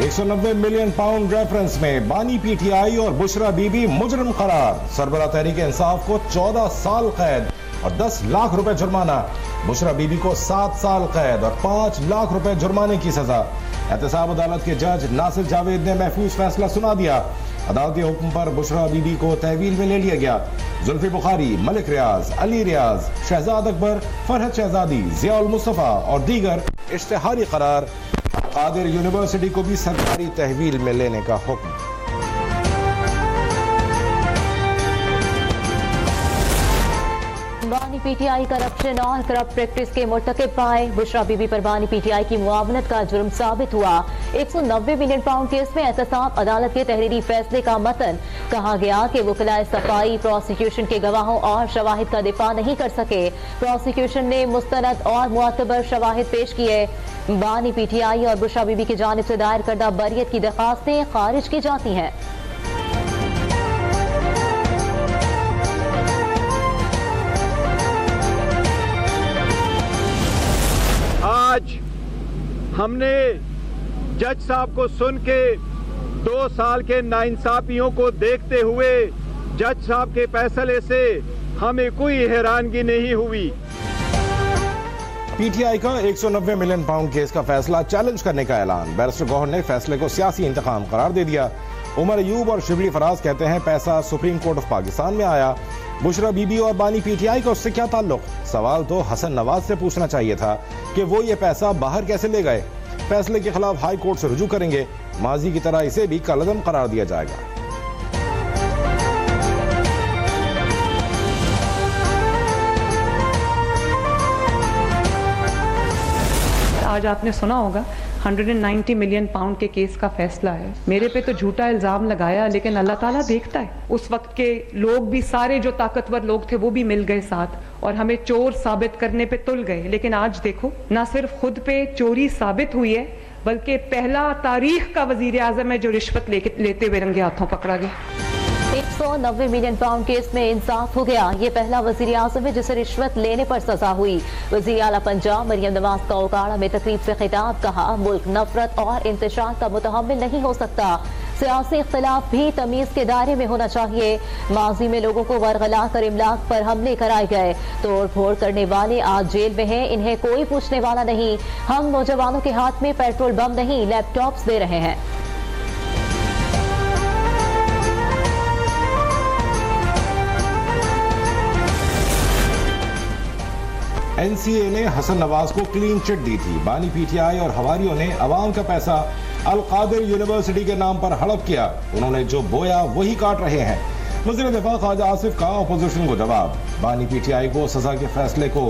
190 million pound reference में बानी PTI और बुशरा बीबी मुजरिम करार। सरबरा तहरीक इंसाफ को 14 साल कैद और 10 लाख रुपए जुर्माना। बुशरा बीबी को 7 साल कैद और 5 लाख रुपए जुर्माने की सजा। एहतसाब अदालत के जज नासिर जावेद ने महफूज फैसला सुना दिया। अदालती हुक्म पर बुशरा बीबी को तहवील में ले लिया गया। जुल्फी बुखारी, मलिक रियाज, अली रियाज, शहजाद अकबर, फरहत शहजादी, जियाउल मुस्तफा और दीगर इश्तिहारी करार। कादिर यूनिवर्सिटी को भी सरकारी तहवील में लेने का हुक्म। बानी पीटीआई करप्शन और करप्ट प्रैक्टिस के मुर्तकिब पाए। बुशरा बीबी पर बानी पीटीआई की मुआवनत का जुर्म साबित हुआ। 190 मिलियन पाउंड केस में एहतसाब अदालत के तहरीरी फैसले का मतन। कहा गया कि वकलाए सफाई प्रोसिक्यूशन के गवाहों और शवाहिद का दिफा नहीं कर सके। प्रोसिक्यूशन ने मुस्तनद और मुअतबर शवाहिद पेश किए। बानी पीटीआई और बुशरा बीबी की जानिब से दायर करदा बरियत की दरखास्तें खारिज की जाती हैं। आज हमने जज साहब को सुन के 2 साल के नाइंसाफियों को देखते हुए जज साहब के फैसले से हमें कोई हैरानगी नहीं हुई। पीटीआई का 190 मिलियन पाउंड केस का फैसला चैलेंज करने का ऐलान। बैरिस्टर गौहर ने फैसले को सियासी इंतकाम करार दे दिया। उमर अयूब और शिबली फराज कहते हैं पैसा सुप्रीम कोर्ट ऑफ पाकिस्तान में आया। बुशरा बीबी और बानी पीटीआई का उससे क्या ताल्लुक? सवाल तो हसन नवाज से पूछना चाहिए था कि वो ये पैसा बाहर कैसे ले गए। फैसले के खिलाफ हाई कोर्ट से रुजू करेंगे। माजी की तरह इसे भी कलअदम करार दिया जाएगा। आज आपने सुना होगा 190 मिलियन पाउंड के केस का फैसला है। मेरे पे तो झूठा इल्जाम लगाया, लेकिन अल्लाह ताला देखता है। उस वक्त के लोग भी, सारे जो ताकतवर लोग थे वो भी मिल गए साथ और हमें चोर साबित करने पे तुल गए। लेकिन आज देखो, ना सिर्फ खुद पे चोरी साबित हुई है, बल्कि पहला तारीख का वजीर आजम है जो रिश्वत लेते हुए रंगे हाथों पकड़ा गया। 190 मिलियन पाउंड केस में इंसाफ हो गया। ये पहला वजीर आजम है जिसे रिश्वत लेने पर सजा हुई। वजीर आला पंजाब मरियम नवाज का ओकाड़ा में तकरीब से खिताब। कहा, मुल्क नफरत और इंतशार का मुतहम्मिल नहीं हो सकता। सियासी इख्तिलाफ भी तमीज के दायरे में होना चाहिए। माजी में लोगों को वरगला कर इमलाक पर हमले कराए गए। तोड़ फोड़ करने वाले आज जेल में हैं, इन्हें कोई पूछने वाला नहीं। हम नौजवानों के हाथ में पेट्रोल बम नहीं, लैपटॉप्स दे रहे हैं। एनसीए ने हसन नवाज को क्लीन चिट दी थी। बानी पीटीआई और हवारियों ने अवाम का पैसा अल कादिर यूनिवर्सिटी के नाम पर हड़प किया। उन्होंने जो बोया वही काट रहे हैं। वज़ीर दिफा ख्वाजा आसिफ का अपोजिशन को जवाब। बानी पीटीआई को सजा के फैसले को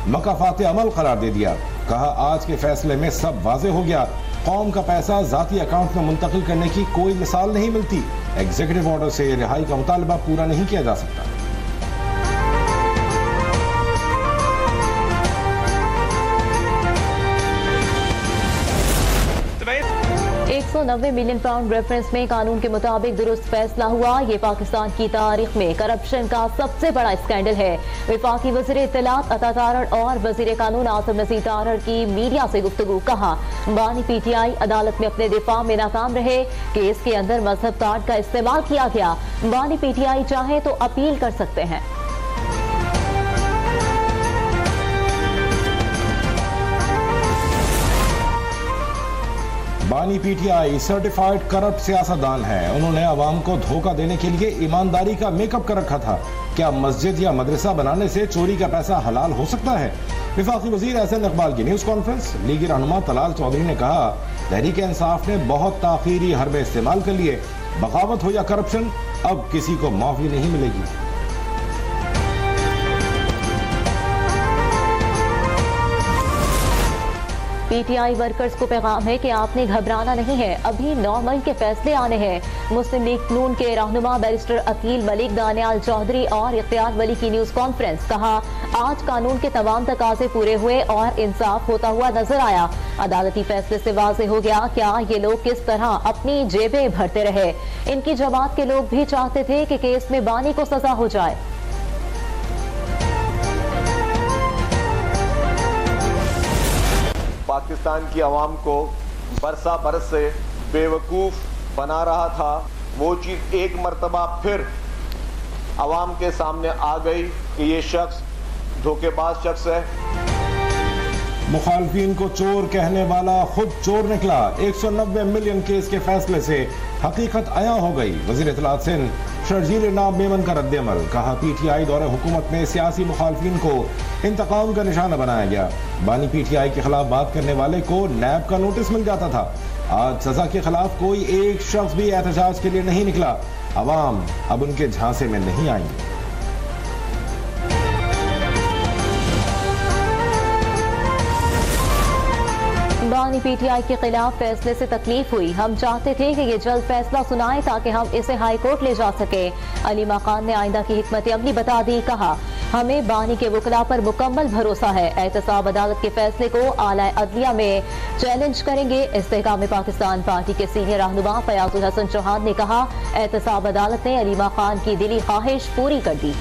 मकाफात अमल करार दे दिया। कहा, आज के फैसले में सब वाजे हो गया। कौम का पैसा जाती अकाउंट में मुंतकिल करने की कोई मिसाल नहीं मिलती। एग्जीक्यूटिव ऑर्डर से रिहाई का मुतालबा पूरा नहीं किया जा सकता। 190 मिलियन पाउंड रेफरेंस में कानून के मुताबिक दुरुस्त फैसला हुआ। ये पाकिस्तान की तारीख में करप्शन का सबसे बड़ा स्कैंडल है। विफाकी वज़ीर इत्तलात अता तारड़ और वज़ीर कानून आसिम नज़ीर तारड़ की मीडिया से गुफ्तगू। कहा, बानी पीटीआई अदालत में अपने दिफा में नाकाम रहे। केस के अंदर मजहब कार्ड का इस्तेमाल किया गया। बानी पीटीआई चाहे तो अपील कर सकते हैं। बानी पीटीआई सर्टिफाइड करप्ट सियासतदान है। उन्होंने अवाम को धोखा देने के लिए ईमानदारी का मेकअप कर रखा था। क्या मस्जिद या मदरसा बनाने से चोरी का पैसा हलाल हो सकता है? विफाकी वजीर एहसन इकबाल की न्यूज कॉन्फ्रेंस। लीगी रहनुमा तलाल चौधरी ने कहा, तहरीक इंसाफ ने बहुत ताखीरी हरबे इस्तेमाल कर लिए। बगावत हो या करप्शन, अब किसी को माफी नहीं मिलेगी। पीटीआई वर्कर्स को पैगाम है कि आपने घबराना नहीं है, अभी 9 मई के फैसले आने हैं। मुस्लिम लीग नून के रहनुमा बैरिस्टर अकील मलिक, दानियाल चौधरी और इख्तियार वली की न्यूज कॉन्फ्रेंस। कहा, आज कानून के तमाम तकाजे पूरे हुए और इंसाफ होता हुआ नजर आया। अदालती फैसले से वाज़ेह हो गया क्या ये लोग किस तरह अपनी जेबें भरते रहे। इनकी जमात के लोग भी चाहते थे कि केस में बानी को सजा हो जाए। पाकिस्तान की आवाम को बरसा बरस से बेवकूफ़ बना रहा था, वो चीज़ एक मर्तबा फिर आवाम के सामने आ गई कि ये शख्स धोखेबाज शख्स है। मुखालफिन को चोर कहने वाला खुद चोर निकला। 190 मिलियन केस के फैसले से हकीकत आया हो गई। वजीर इत्तलात सिंध शर्जील नाब मेमन का रद्द-ए-अमल। कहा PTI दौरे हुकूमत में सियासी मुखालफिन को इंतकाम का निशाना बनाया गया। बानी PTI के खिलाफ बात करने वाले को नैब का नोटिस मिल जाता था। आज सजा के खिलाफ कोई एक शख्स भी एहतजाज के लिए नहीं निकला। अवाम अब उनके झांसे में नहीं आएंगे। बानी PTI के खिलाफ फैसले से तकलीफ हुई। हम चाहते थे कि ये जल्द फैसला सुनाए ताकि हम इसे हाई कोर्ट ले जा सके। अलीमा खान ने आइंदा की हिकमत अमली बता दी। कहा, हमें बानी के वकला पर मुकम्मल भरोसा है। एहतसाब अदालत के फैसले को आला अदलिया में चैलेंज करेंगे। इस्तेहकाम पाकिस्तान पार्टी के सीनियर रहनुमा फयाजुल हसन चौहान ने कहा, एहतसाब अदालत ने अलीमा खान की दिली ख्वाहिश पूरी कर दी।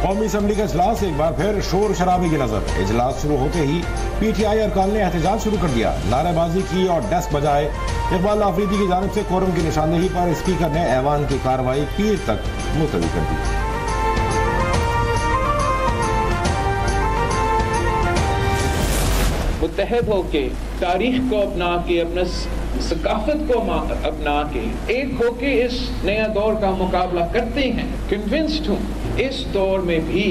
कौमी असम्बली का इजलास एक बार फिर शोर शराबे की नजर। इजलास शुरू होते ही PTI अरकान ने एहतजाज शुरू कर दिया, नारेबाजी की और डेस्क बजाए। इकबाल आफरीदी की जानिब से कोरम की निशानदेही पर स्पीकर ने ऐवान की कार्रवाई पीर तक मुलतवी कर दी। मुत्तहद होके, तारीख को अपना के, अपना सकाफत को अपना के एक होके इस नया दौर का मुकाबला करते हैं। कन्विंस्ड हूँ इस दौर में भी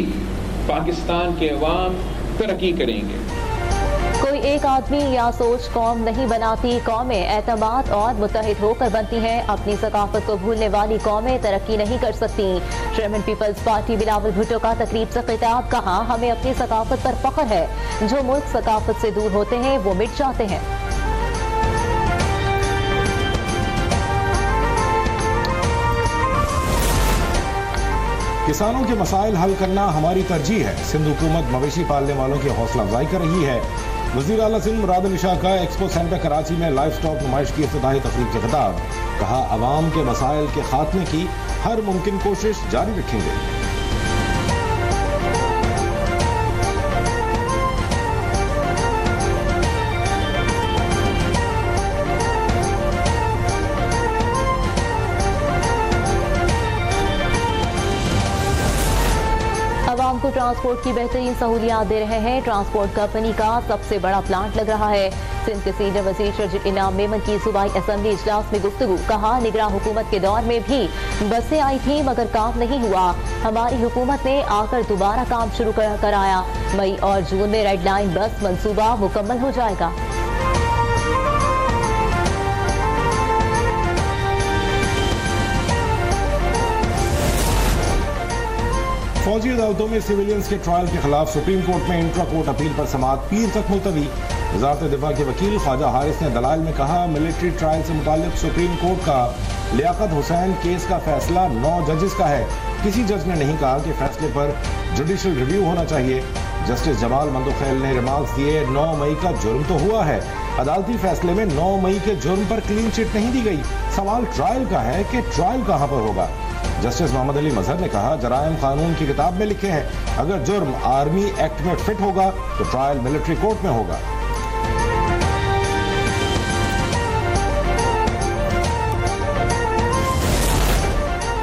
पाकिस्तान के अवाम तरक्की करेंगे। कोई एक आदमी या सोच कौम नहीं बनाती, कौमें एतमाद और मुत्तहिद होकर बनती हैं। अपनी सकाफत को भूलने वाली कौमें तरक्की नहीं कर सकती। Chairman People's Party Bilawal Bhutto का तकरीब से खिताब। कहा, हमें अपनी सकाफत पर फख्र है। जो मुल्क सकाफत से दूर होते हैं वो मिट जाते हैं। किसानों के मसाइल हल करना हमारी तरजीह है। सिंध हुकूमत मवेशी पालने वालों की हौसला अफजाई कर रही है। वज़ीर आला सिंध मुराद अली शाह का एक्सपो सेंटर कराची में लाइव स्टॉक नुमाइश की इफ्तिताही तकरीब से खिताब। कहा, अवाम के मसाइल के खात्मे की हर मुमकिन कोशिश जारी रखेंगे। को ट्रांसपोर्ट की बेहतरीन सहूलियात दे रहे हैं। ट्रांसपोर्ट कंपनी का सबसे बड़ा प्लांट लग रहा है। सिंध के सीनियर वजीर शर्जील इनाम मेमन की सूबाई असम्बली इजलास में गुफ्तगू। कहा, निगरान हुकूमत के दौर में भी बसें आई थी मगर काम नहीं हुआ। हमारी हुकूमत ने आकर दोबारा काम शुरू कराया। मई और जून में रेड लाइन बस मंसूबा मुकम्मल हो जाएगा। फौजी अदालतों में सिविलियंस के ट्रायल के खिलाफ सुप्रीम कोर्ट में इंट्रा कोर्ट अपील पर समाअत पीर तक मुलतवी। वजारत दिफा के वकील ख्वाजा हारिस ने दलाइल में कहा, मिलिट्री ट्रायल से मुताल्लिक सुप्रीम कोर्ट का लियाकत हुसैन केस का फैसला 9 जजेस का है। किसी जज ने नहीं कहा कि फैसले पर जुडिशल रिव्यू होना चाहिए। जस्टिस जमाल मंदोखेल ने रिमार्क्स दिए, 9 मई का जुर्म तो हुआ है। अदालती फैसले में 9 मई के जुर्म पर क्लीन चिट नहीं दी गई। सवाल ट्रायल का है कि ट्रायल कहां पर होगा। जस्टिस मोहम्मद अली मजहर ने कहा, जराइम कानून की किताब में लिखे हैं, अगर जुर्म आर्मी एक्ट में फिट होगा तो ट्रायल मिलिट्री कोर्ट में होगा।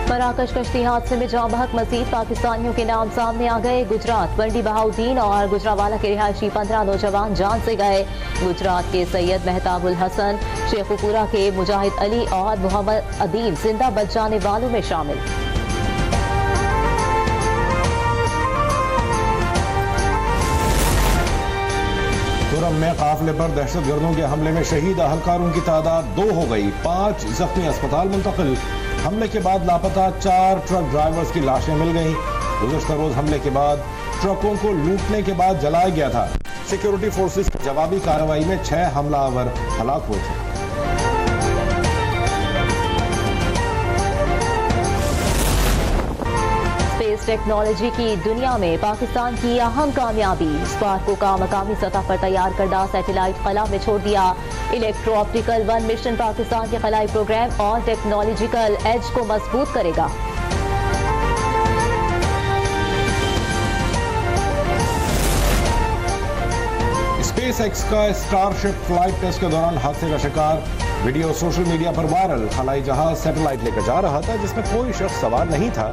मराकश कश्ती हादसे में जाँ बहक मजीद पाकिस्तानियों के नाम सामने आ गए। गुजरात बंडी बहाउद्दीन और गुजरावाला के रिहायशी 15 नौजवान जान से गए। गुजरात के सैयद मेहताबुल हसन, शेखुपुरा के मुजाहिद अली और मोहम्मद अदील जिंदा बच जाने वालों में शामिल। तुरम में काफिले पर दहशतगर्दों के हमले में शहीद अहलकारों की तादाद 2 हो गई। 5 जख्मी अस्पताल मुंतकिल। हमले के बाद लापता 4 ट्रक ड्राइवर्स की लाशें मिल गईं। गुज़श्ता रोज हमले के बाद ट्रकों को लूटने के बाद जलाया गया था। सिक्योरिटी फोर्सेस की जवाबी कार्रवाई में 6 हमलावर हलाक हुए थे। स्पेस टेक्नोलॉजी की दुनिया में पाकिस्तान की अहम कामयाबी। स्पार्को का मकामी सतह पर तैयार करदा सैटेलाइट खला में छोड़ दिया। इलेक्ट्रो ऑप्टिकल 1 मिशन पाकिस्तान के खलाई प्रोग्राम और टेक्नोलॉजिकल एज को मजबूत करेगा। स्पेस एक्स का स्टारशिप फ्लाइट टेस्ट के दौरान हादसे का शिकार। वीडियो सोशल मीडिया पर वायरल। खलाई जहाज सैटेलाइट लेकर जा रहा था जिसमें कोई शख्स सवार नहीं था।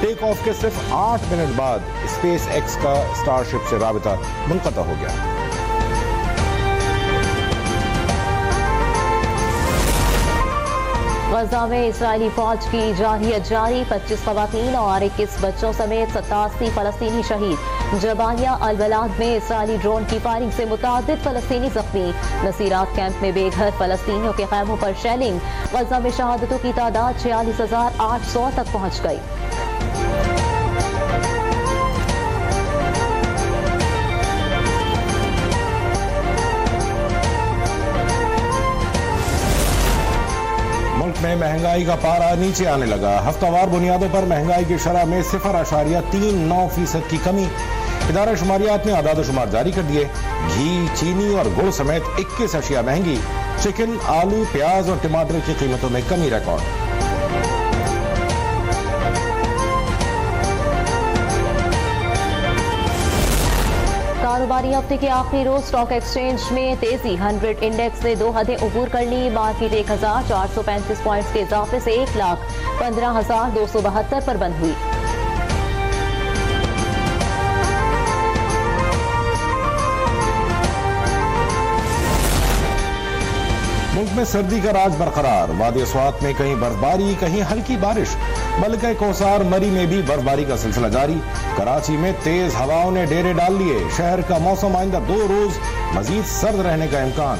टेक ऑफ के सिर्फ 8 मिनट बाद स्पेस एक्स का स्टारशिप से राबिता मुनक़ता हो गया। गजा में इस्राएली फौज की जारहियत जारी। 25 खवातीन और 21 बच्चों समेत 87 फलस्तीनी शहीद। जबालिया अल-बलाद में इस्राएली ड्रोन की फायरिंग से मुतादिद फलस्तीनी जख्मी। नसीरात कैंप में बेघर फलस्तीनियों के खैमों पर शेलिंग। गजा में शहादतों की तादाद 46,800 तक पहुंच गई। मुल्क में महंगाई का पारा नीचे आने लगा। हफ्तावार बुनियादों पर महंगाई की शरह में 0.39% की कमी। इदारा शुमारियात ने आदाद शुमार जारी कर दिए। घी, चीनी और गुड़ समेत 21 अशिया महंगी। चिकन, आलू, प्याज और टमाटर की कीमतों में कमी रिकॉर्ड। कारोबारी हफ्ते के आखिरी रोज स्टॉक एक्सचेंज में तेजी। 100 इंडेक्स ने 2 हदें उबूर कर ली। मार्केट 1435 पॉइंट्स के इजाफे से 1,15,272 पर बंद हुई। मुल्क में सर्दी का राज बरकरार। वादी स्वात में कहीं बर्फबारी, कहीं हल्की बारिश। बल्कि कोसार मरी में भी बर्फबारी का सिलसिला जारी। कराची में तेज हवाओं ने डेरे डाल लिए। शहर का मौसम आइंदा 2 रोज मजीद सर्द रहने का इम्कान।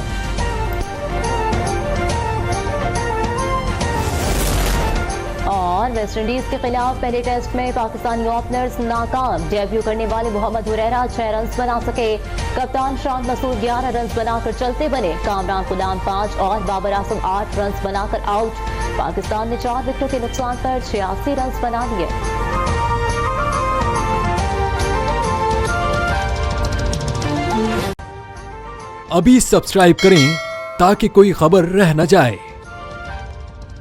और वेस्टइंडीज के खिलाफ पहले टेस्ट में पाकिस्तानी ओपनर्स नाकाम। डेब्यू करने वाले मोहम्मद हुरैरा 6 रन बना सके। कप्तान शान मसूद 11 रन बनाकर चलते बने। कामरान गुलाम 5 और बाबर आजम 8 रन बनाकर आउट। पाकिस्तान ने 4 विकेटों के नुकसान पर 86 रन बना लिए। अभी सब्सक्राइब करें ताकि कोई खबर रह न जाए।